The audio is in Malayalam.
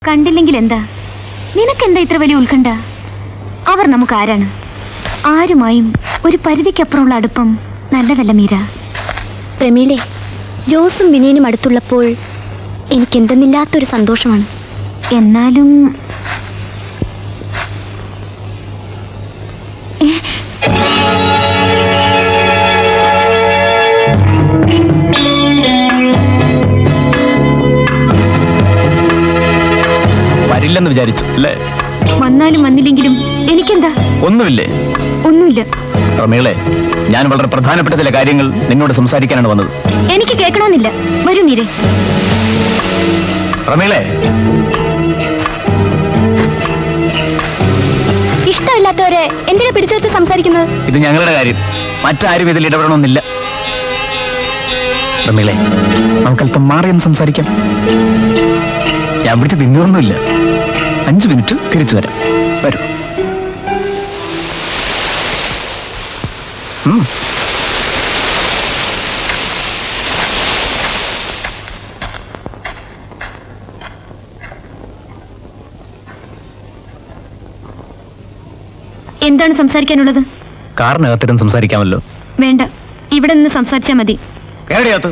കണ്ടില്ലെങ്കിൽ എന്താ? നിനക്കെന്താ ഇത്ര വലിയ ഉത്കണ്ഠ? അവർ നമുക്ക് ആരാണ്? ആരുമായും ഒരു പരിധിക്കപ്പുറമുള്ള അടുപ്പം നല്ലതല്ല മീര. പ്രമീളെ, ജോസും വിനയനും അടുത്തുള്ളപ്പോൾ എനിക്കെന്തെന്നില്ലാത്തൊരു സന്തോഷമാണ്. എന്നാലും വരില്ലെന്ന് വിചാരിച്ചു അല്ലേ? വന്നാലും വന്നില്ലെങ്കിലും എനിക്കെന്താ? ഒന്നുമില്ലേ? ഒന്നുമില്ല. പ്രമീളെ, ഞാൻ വളരെ പ്രധാനപ്പെട്ട ചില കാര്യങ്ങൾ നിന്നോട് സംസാരിക്കാനാണ് വന്നത്. എനിക്ക് കേൾക്കണമെന്നില്ല. വരൂ മീരെ. പ്രമീളെ, ഇഷ്ടമില്ലാത്തവരെ എന്തിനാ പിടിച്ചെടുത്ത് സംസാരിക്കുന്നത്? ഇത് ഞങ്ങളുടെ കാര്യം, മറ്റാരും ഇതിൽ ഇടപെടണമെന്നില്ല. പ്രമീളെ, നമുക്കല്പം മാറിയെന്ന് സംസാരിക്കാം. ഞാൻ പിടിച്ച് തിന്നൊന്നുമില്ല. 5 മിനിറ്റ് തിരിച്ചു വരാം. വരൂ. എന്താണ് സംസാരിക്കാനുള്ളത്? കാറിനകത്തിരുന്ന് സംസാരിക്കാമല്ലോ. വേണ്ട, ഇവിടെ നിന്ന് സംസാരിച്ചാൽ മതി. കേരളീയത്ത്